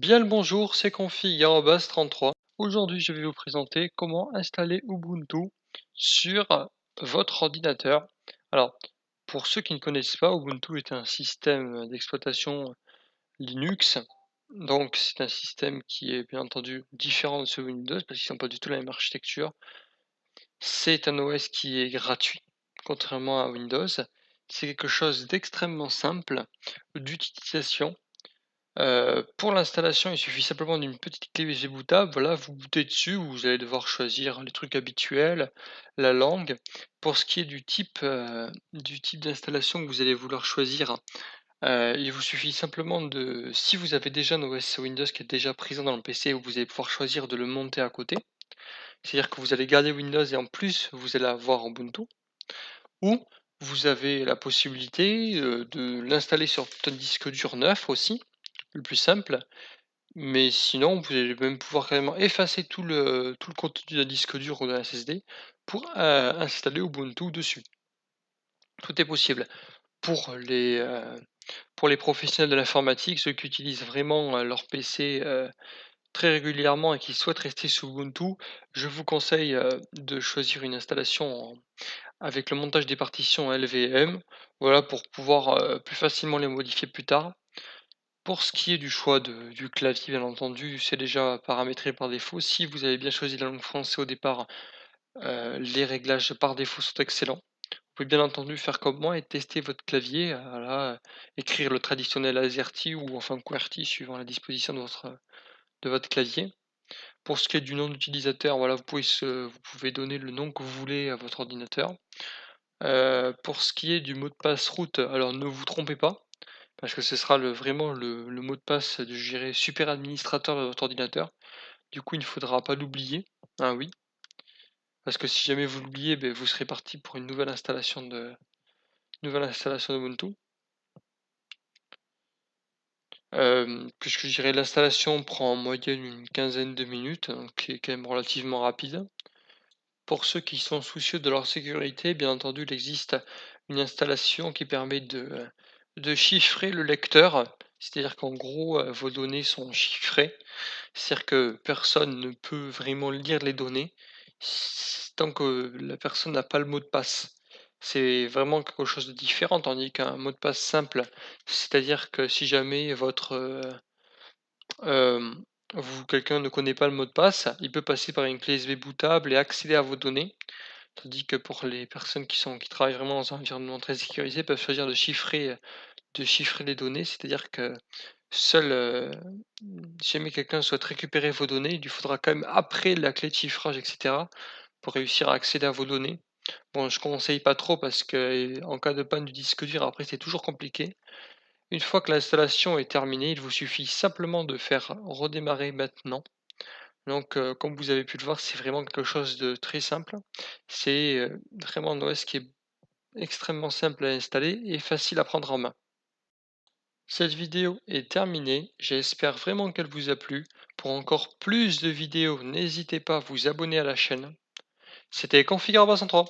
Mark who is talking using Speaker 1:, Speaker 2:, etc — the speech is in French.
Speaker 1: Bien le bonjour, c'est config@33. Aujourd'hui, je vais vous présenter comment installer Ubuntu sur votre ordinateur. Alors, pour ceux qui ne connaissent pas, Ubuntu est un système d'exploitation Linux. Donc, c'est un système qui est bien entendu différent de ce Windows parce qu'ils n'ont pas du tout la même architecture. C'est un OS qui est gratuit, contrairement à Windows. C'est quelque chose d'extrêmement simple d'utilisation. Pour l'installation, il suffit simplement d'une petite clé USB bootable. Voilà, vous bootez dessus, vous allez devoir choisir les trucs habituels, la langue. Pour ce qui est du type d'installation que vous allez vouloir choisir, il vous suffit simplement de si vous avez déjà un OS Windows qui est déjà présent dans le PC, vous allez pouvoir choisir de le monter à côté. C'est-à-dire que vous allez garder Windows et en plus, vous allez avoir Ubuntu. Ou vous avez la possibilité, de l'installer sur un disque dur neuf aussi, le plus simple. Mais sinon, vous allez même pouvoir carrément effacer tout le contenu d'un disque dur ou d'un SSD pour, installer Ubuntu dessus. Tout est possible. Pour les professionnels de l'informatique, ceux qui utilisent vraiment, leur PC, très régulièrement et qui souhaitent rester sous Ubuntu, je vous conseille, de choisir une installation avec le montage des partitions LVM, voilà, pour pouvoir, plus facilement les modifier plus tard. Pour ce qui est du choix du clavier, bien entendu, c'est déjà paramétré par défaut. Si vous avez bien choisi la langue française au départ, les réglages par défaut sont excellents. Vous pouvez bien entendu faire comme moi et tester votre clavier, voilà, écrire le traditionnel AZERTY ou enfin QWERTY suivant la disposition de votre clavier. Pour ce qui est du nom d'utilisateur, voilà, vous pouvez donner le nom que vous voulez à votre ordinateur. Pour ce qui est du mot de passe root, alors ne vous trompez pas. Parce que ce sera vraiment le mot de passe de je dirais super administrateur de votre ordinateur. Du coup, il ne faudra pas l'oublier. Ah oui, parce que si jamais vous l'oubliez, beh, vous serez parti pour une nouvelle installation d'Ubuntu. Puisque je dirais l'installation prend en moyenne une quinzaine de minutes, donc qui est quand même relativement rapide. Pour ceux qui sont soucieux de leur sécurité, bien entendu, il existe une installation qui permet de chiffrer le lecteur. C'est-à-dire qu'en gros, vos données sont chiffrées. C'est-à-dire que personne ne peut vraiment lire les données tant que la personne n'a pas le mot de passe. C'est vraiment quelque chose de différent, tandis qu'un mot de passe simple, c'est-à-dire que si jamais hem, quelqu'un ne connaît pas le mot de passe, il peut passer par une clé USB bootable et accéder à vos données. Tandis que pour les personnes qui travaillent vraiment dans un environnement très sécurisé, peuvent choisir de chiffrer les données, c'est-à-dire que seul, si jamais quelqu'un souhaite récupérer vos données, il lui faudra quand même après la clé de chiffrage et cetera, pour réussir à accéder à vos données. Bon, je conseille pas trop parce que, en cas de panne du disque dur, après c'est toujours compliqué. Une fois que l'installation est terminée, il vous suffit simplement de faire redémarrer maintenant. Donc, comme vous avez pu le voir, c'est vraiment quelque chose de très simple. C'est, vraiment un OS qui est extrêmement simple à installer et facile à prendre en main. Cette vidéo est terminée, j'espère vraiment qu'elle vous a plu. Pour encore plus de vidéos, n'hésitez pas à vous abonner à la chaîne. C'était Config 3.